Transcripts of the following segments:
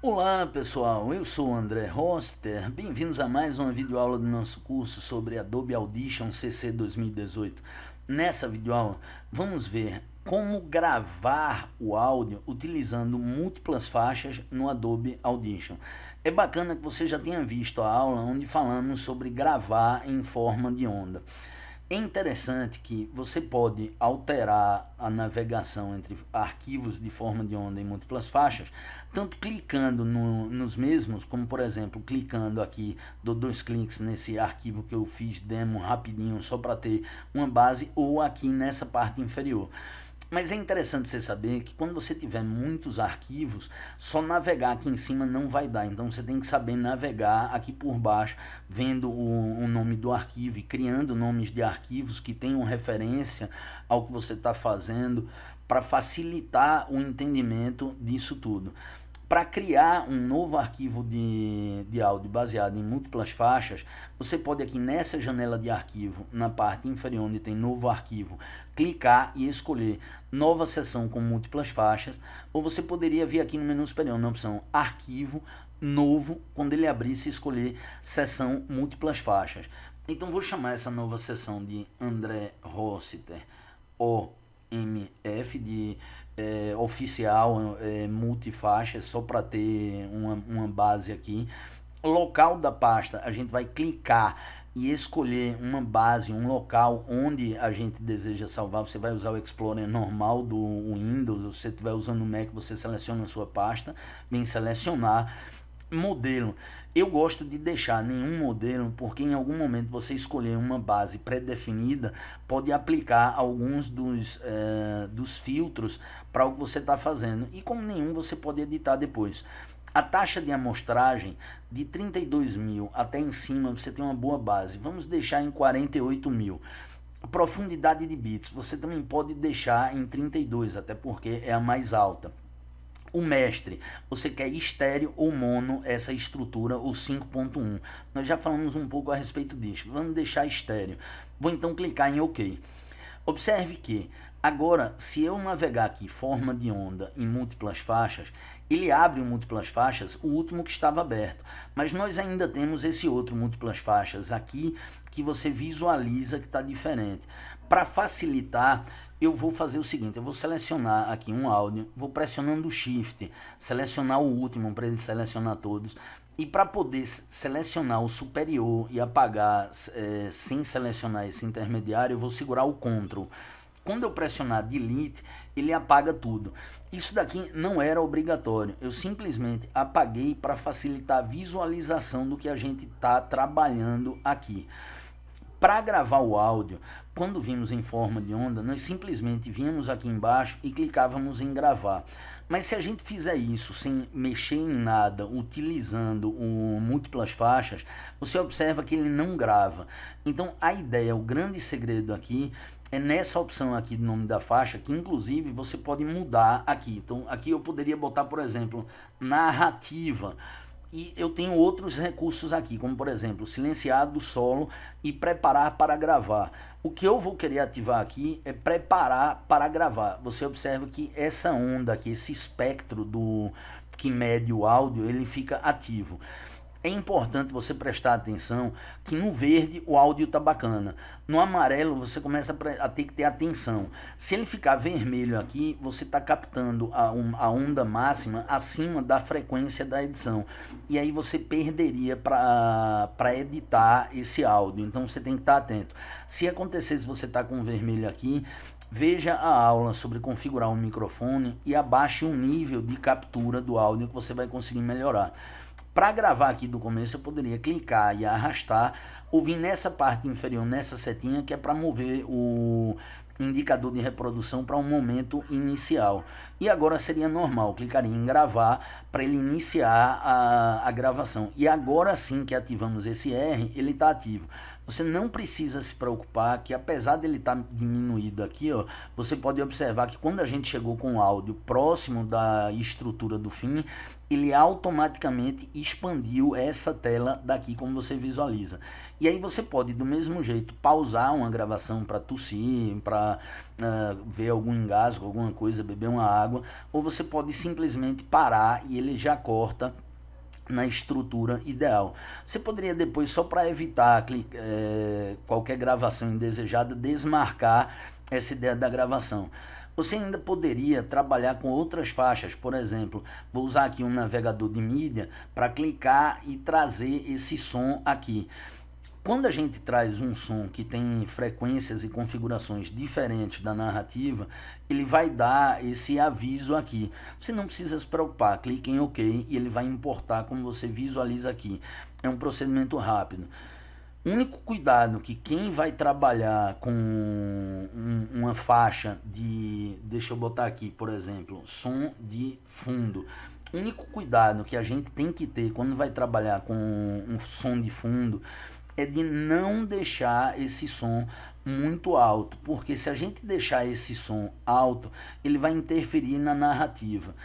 Olá pessoal, eu sou o André Roster, bem-vindos a mais uma videoaula do nosso curso sobre Adobe Audition CC 2018. Nessa videoaula vamos ver como gravar o áudio utilizando múltiplas faixas no Adobe Audition. É bacana que você já tenha visto a aula onde falamos sobre gravar em forma de onda. É interessante que você pode alterar a navegação entre arquivos de forma de onda em múltiplas faixas, tanto clicando nos mesmos, como por exemplo, clicando aqui, dou 2 cliques nesse arquivo que eu fiz demo rapidinho, só para ter uma base, ou aqui nessa parte inferior. Mas é interessante você saber que quando você tiver muitos arquivos, só navegar aqui em cima não vai dar. Então você tem que saber navegar aqui por baixo, vendo o nome do arquivo e criando nomes de arquivos que tenham referência ao que você está fazendo, para facilitar o entendimento disso tudo. Para criar um novo arquivo de áudio baseado em múltiplas faixas, você pode aqui nessa janela de arquivo, na parte inferior onde tem novo arquivo, clicar e escolher nova seção com múltiplas faixas, ou você poderia vir aqui no menu superior na opção arquivo, novo, quando ele abrir, se escolher seção múltiplas faixas. Então vou chamar essa nova seção de André Rossiter OMF, de oficial, multifaixa, só para ter uma base aqui. Local da pasta, a gente vai clicar e escolher uma base, um local onde a gente deseja salvar. Você vai usar o Explorer normal do Windows, se você estiver usando o Mac, você seleciona a sua pasta, vem selecionar modelo. Eu gosto de deixar nenhum modelo, porque em algum momento você escolher uma base pré-definida, pode aplicar alguns dos filtros para o que você está fazendo, e como nenhum, você pode editar depois. A taxa de amostragem de 32.000 até em cima, você tem uma boa base, vamos deixar em 48.000. A profundidade de bits, você também pode deixar em 32, até porque é a mais alta. O mestre, você quer estéreo ou mono, essa estrutura, o 5.1. Nós já falamos um pouco a respeito disso. Vamos deixar estéreo. Vou então clicar em OK. Observe que agora, se eu navegar aqui forma de onda em múltiplas faixas, ele abre o múltiplas faixas, o último que estava aberto. Mas nós ainda temos esse outro múltiplas faixas aqui, que você visualiza que está diferente. Para facilitar, eu vou fazer o seguinte, eu vou selecionar aqui um áudio, vou pressionando o Shift, selecionar o último para ele selecionar todos, e para poder selecionar o superior e apagar sem selecionar esse intermediário, eu vou segurar o Ctrl. Quando eu pressionar Delete, ele apaga tudo. Isso daqui não era obrigatório, eu simplesmente apaguei para facilitar a visualização do que a gente está trabalhando aqui. Para gravar o áudio, quando vimos em forma de onda, nós simplesmente vínhamos aqui embaixo e clicávamos em gravar. Mas se a gente fizer isso sem mexer em nada, utilizando múltiplas faixas, você observa que ele não grava. Então a ideia, o grande segredo aqui, é nessa opção aqui do nome da faixa, que inclusive você pode mudar aqui. Então aqui eu poderia botar, por exemplo, narrativa. E eu tenho outros recursos aqui, como por exemplo, silenciar do solo e preparar para gravar. O que eu vou querer ativar aqui é preparar para gravar. Você observa que essa onda aqui, esse espectro que mede o áudio, ele fica ativo. É importante você prestar atenção que no verde o áudio está bacana. No amarelo você começa a ter que ter atenção. Se ele ficar vermelho aqui, você está captando a onda máxima acima da frequência da edição. E aí você perderia para editar esse áudio. Então você tem que estar atento. Se acontecer, se você está com vermelho aqui, veja a aula sobre configurar um microfone e abaixe o nível de captura do áudio que você vai conseguir melhorar. Para gravar aqui do começo, eu poderia clicar e arrastar, ou vir nessa parte inferior, nessa setinha, que é para mover o indicador de reprodução para um momento inicial. E agora seria normal, clicaria em gravar para ele iniciar a gravação. E agora sim que ativamos esse R, ele está ativo. Você não precisa se preocupar que, apesar dele estar diminuído aqui, ó, você pode observar que quando a gente chegou com o áudio próximo da estrutura do fim, ele automaticamente expandiu essa tela daqui, como você visualiza. E aí você pode, do mesmo jeito, pausar uma gravação para tossir, para ver algum engasgo, alguma coisa, beber uma água, ou você pode simplesmente parar e ele já corta na estrutura ideal. Você poderia depois, só para evitar qualquer gravação indesejada, desmarcar essa ideia da gravação. Você ainda poderia trabalhar com outras faixas, por exemplo, vou usar aqui um navegador de mídia para clicar e trazer esse som aqui. Quando a gente traz um som que tem frequências e configurações diferentes da narrativa, ele vai dar esse aviso aqui. Você não precisa se preocupar, clique em OK e ele vai importar como você visualiza aqui. É um procedimento rápido. O único cuidado que quem vai trabalhar com uma faixa de, deixa eu botar aqui, por exemplo, som de fundo. O único cuidado que a gente tem que ter quando vai trabalhar com um som de fundo é de não deixar esse som muito alto, porque se a gente deixar esse som alto, ele vai interferir na narrativa.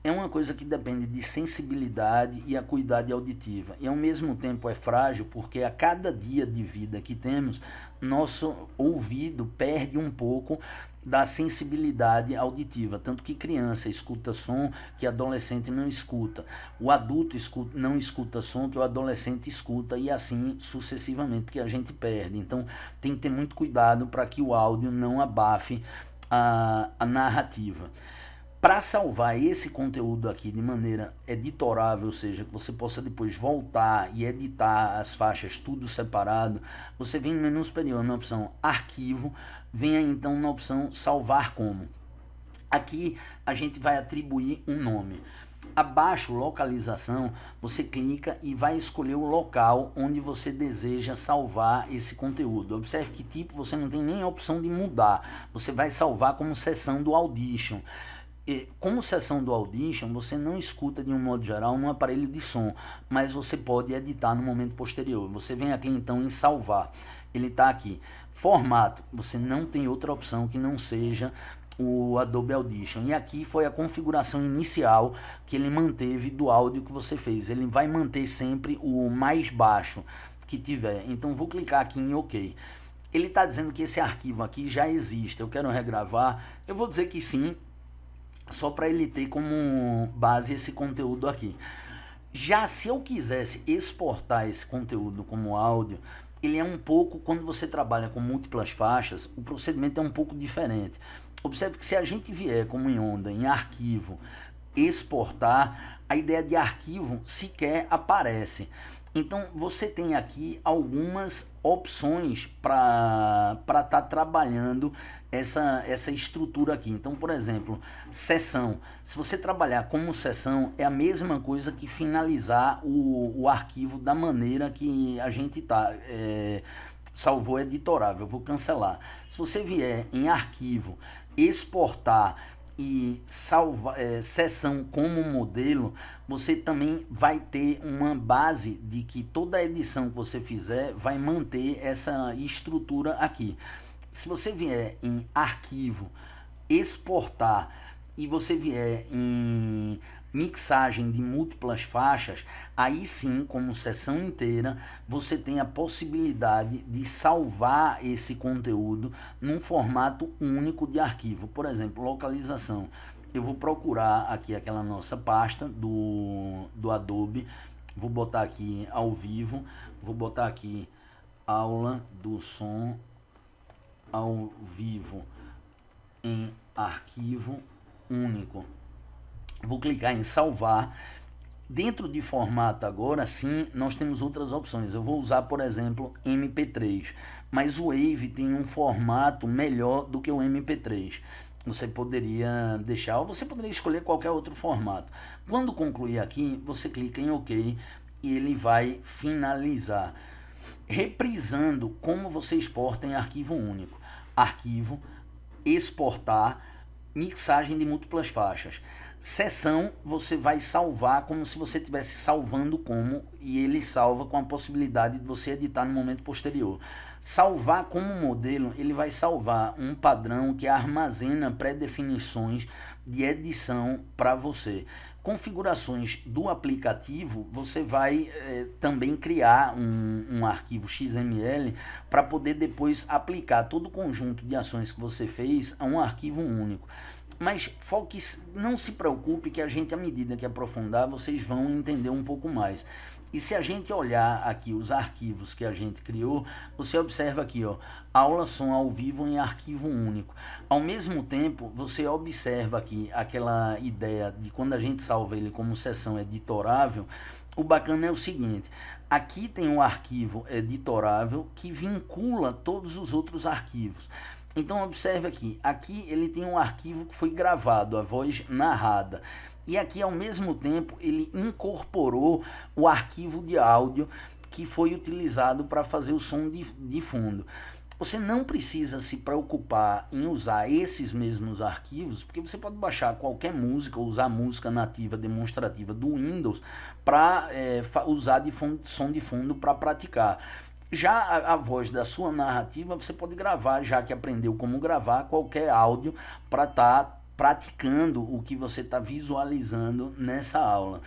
É uma coisa que depende de sensibilidade e acuidade auditiva. E ao mesmo tempo é frágil, porque a cada dia de vida que temos, nosso ouvido perde um pouco da sensibilidade auditiva, tanto que criança escuta som que adolescente não escuta, o adulto não escuta som que o adolescente escuta e assim sucessivamente, porque a gente perde. Então tem que ter muito cuidado para que o áudio não abafe a narrativa. Para salvar esse conteúdo aqui de maneira editorável, ou seja, que você possa depois voltar e editar as faixas tudo separado, você vem no menu superior na opção Arquivo, venha então na opção Salvar Como. Aqui a gente vai atribuir um nome. Abaixo, Localização, você clica e vai escolher o local onde você deseja salvar esse conteúdo. Observe que tipo você não tem nem a opção de mudar, você vai salvar como seção do Audition. Como seção do Audition, você não escuta de um modo geral no aparelho de som, mas você pode editar no momento posterior. Você vem aqui então em salvar, ele está aqui. Formato, você não tem outra opção que não seja o Adobe Audition. E aqui foi a configuração inicial que ele manteve do áudio que você fez. Ele vai manter sempre o mais baixo que tiver. Então vou clicar aqui em OK. Ele está dizendo que esse arquivo aqui já existe. Eu quero regravar. Eu vou dizer que sim, só para ele ter como base esse conteúdo aqui. Já se eu quisesse exportar esse conteúdo como áudio, ele é um pouco, quando você trabalha com múltiplas faixas, o procedimento é um pouco diferente. Observe que se a gente vier como em onda, em arquivo, exportar, a ideia de arquivo sequer aparece. Então você tem aqui algumas opções para estar trabalhando essa estrutura aqui. Então, por exemplo, sessão. Se você trabalhar como sessão, é a mesma coisa que finalizar o arquivo da maneira que a gente salvou editorável. Eu vou cancelar. Se você vier em arquivo, exportar e sessão como modelo, você também vai ter uma base de que toda edição que você fizer vai manter essa estrutura aqui. Se você vier em arquivo, exportar e você vier em mixagem de múltiplas faixas, aí sim, como sessão inteira, você tem a possibilidade de salvar esse conteúdo num formato único de arquivo. Por exemplo, localização. Eu vou procurar aqui aquela nossa pasta do Adobe, vou botar aqui ao vivo, vou botar aqui aula do som ao vivo em arquivo único. Vou clicar em salvar. Dentro de formato agora sim, nós temos outras opções. Eu vou usar, por exemplo, MP3, mas o Wave tem um formato melhor do que o MP3. Você poderia deixar, ou você poderia escolher qualquer outro formato. Quando concluir aqui, você clica em OK e ele vai finalizar. Reprisando como você exporta em arquivo único. Arquivo, exportar, mixagem de múltiplas faixas. Sessão, você vai salvar como se você estivesse salvando como, e ele salva com a possibilidade de você editar no momento posterior. Salvar como modelo, ele vai salvar um padrão que armazena pré-definições de edição para você. configurações do aplicativo, você vai também criar um arquivo XML para poder depois aplicar todo o conjunto de ações que você fez a um arquivo único. Mas foque, não se preocupe que a gente, à medida que aprofundar, vocês vão entender um pouco mais. E se a gente olhar aqui os arquivos que a gente criou, você observa aqui, ó, aula som ao vivo em arquivo único. Ao mesmo tempo, você observa aqui aquela ideia de quando a gente salva ele como sessão editorável. O bacana é o seguinte, aqui tem um arquivo editorável que vincula todos os outros arquivos. Então observe aqui ele tem um arquivo que foi gravado, a voz narrada. E aqui ao mesmo tempo ele incorporou o arquivo de áudio que foi utilizado para fazer o som de fundo. Você não precisa se preocupar em usar esses mesmos arquivos, porque você pode baixar qualquer música ou usar música nativa demonstrativa do Windows para usar de som de fundo para praticar. Já a voz da sua narrativa você pode gravar, já que aprendeu como gravar qualquer áudio para estar praticando o que você está visualizando nessa aula.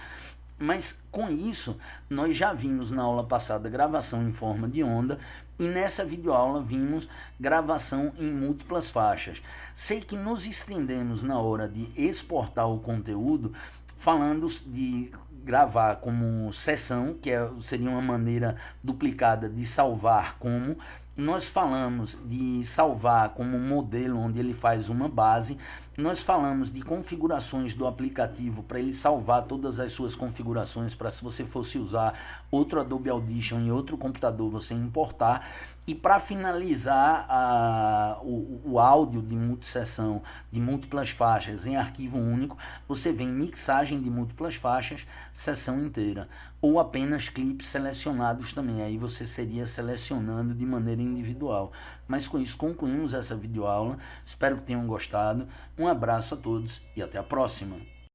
Mas com isso, nós já vimos na aula passada gravação em forma de onda e nessa videoaula vimos gravação em múltiplas faixas. Sei que nos estendemos na hora de exportar o conteúdo, falando de gravar como sessão, que seria uma maneira duplicada de salvar como. Nós falamos de salvar como modelo, onde ele faz uma base. Nós falamos de configurações do aplicativo para ele salvar todas as suas configurações para, se você fosse usar outro Adobe Audition em outro computador, você importar. E para finalizar o áudio de multissessão, de múltiplas faixas em arquivo único, você vem mixagem de múltiplas faixas, sessão inteira. Ou apenas clipes selecionados também, aí você seria selecionando de maneira individual. Mas com isso concluímos essa videoaula, espero que tenham gostado, um abraço a todos e até a próxima.